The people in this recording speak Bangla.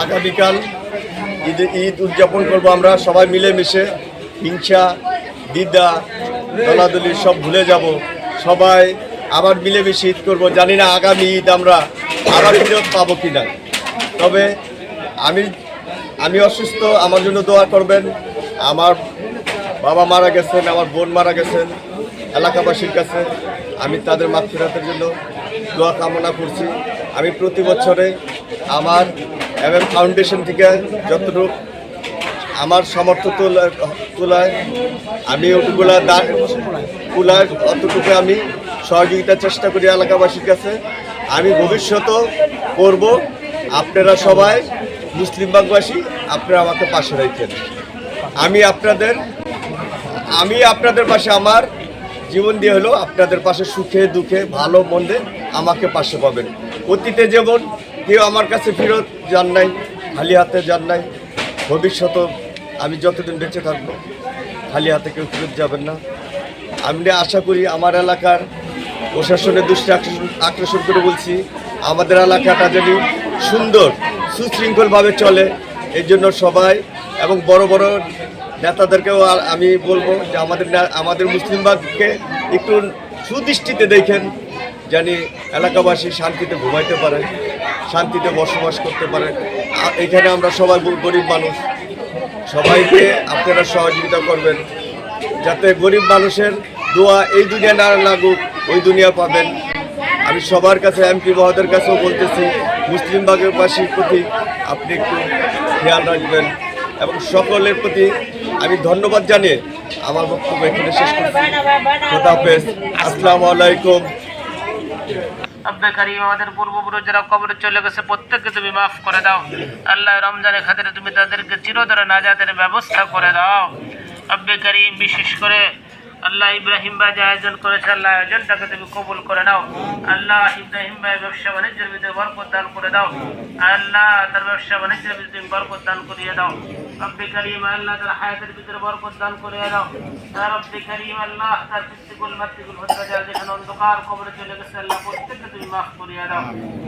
আগামীকাল ঈদ উদযাপন করবো আমরা সবাই মিলেমিশে। হিংসা দ্বিধা দলাদলি সব ভুলে যাব, সবাই আবার মিলেমিশে ঈদ করবো। জানি না আগামী ঈদ আমরা আবার ফেরত পাবো কিনা, তবে আমি অসুস্থ, আমার জন্য দোয়া করবেন। আমার বাবা মারা গেছেন, আমার বোন মারা গেছেন, এলাকাবাসীর কাছে আমি তাদের মাগফিরাতের জন্য দোয়া কামনা করছি। আমি প্রতি বছরে আমার ফাউন্ডেশন থেকে যতটুকু আমার সামর্থ্য তোলায় আমি অতটুকু আমি সহযোগিতার চেষ্টা করি এলাকাবাসীর কাছে। আমি ভবিষ্যতেও করব। আপনারা সবাই মুসলিম বাগবাসী, আপনারা আমাকে পাশে রাখেন। আমি আপনাদের পাশে আমার জীবন দিয়ে হলো আপনাদের পাশে, সুখে দুঃখে ভালো মন্দে আমাকে পাশে পাবেন। অতীতে যেমন কেউ আমার কাছে ফেরত যান নাই, খালি হাতে যান নাই, ভবিষ্যতে আমি যতদিন বেঁচে থাকবো খালি হাতে কেউ ফেরত যাবেন না। আমি আশা করি আমার এলাকার প্রশাসনের দৃষ্টি আকর্ষণ করে বলছি, আমাদের এলাকাটা যদি সুন্দর সুশৃঙ্খলভাবে চলে, এই জন্য সবাই এবং বড় বড় নেতাদেরকেও আমি বলবো যে আমাদের মুসলিম ভাগকে একটু সুদৃষ্টিতে দেখেন, জানি এলাকাবাসী শান্তিতে ঘুমাইতে পারে, শান্তিতে বসবাস করতে পারে। এখানে আমরা সবাই গরিব মানুষ, সবাইকে আপনারা সহযোগিতা করবেন যাতে গরিব মানুষের দোয়া এই দুনিয়া না লাগুক, ওই দুনিয়া পাবেন। আমি সবার কাছে, এমপি মহোদয়ের কাছেও বলতেছি, মুসলিম ভাগবাসীর প্রতি আপনি একটু খেয়াল রাখবেন এবং সকলের প্রতি আমি ধন্যবাদ জানিয়ে আমার বক্তব্য এখানে শেষ করছি। খোদা হাফেজ, আসসালামু আলাইকুম। রব্বে কারীম, আমাদের পূর্বপুরুষ যারা কবরে চলে গেছে প্রত্যেককে তুমি মাফ করে দাও। আল্লাহ, রমজানের খাতিরে তুমি তাদেরকে চিরতরে নাজাতের ব্যবস্থা করে দাও। রব্বে কারীম, বিশেষ করে আল্লাহ ইব্রাহিম ভাই যে আয়োজন করেছে, আল্লাহ আয়োজনটাকে তুমি কবুল করে নাও। আল্লাহ ইব্রাহিম ভাই ব্যবসা বাণিজ্যের ভিতরে বরকত দান করে দাও। আল্লাহ তার ব্যবসা বাণিজ্যের ভিতরে তুমি বরকত দান করিয়ে দাও। রব্বে কারীম, আল্লাহ তার হায়াতের ভিতরে বরকত দান করিয়ে দাও। রব্বে কারীম, আল্লাহ তার পিতৃকুল মাতৃকুল হত্যা যেখানে অন্ধকার কবরে চলে গেছে, আল্লাহ প্রত্যেককে তুমি মাফ করিয়ে দাও।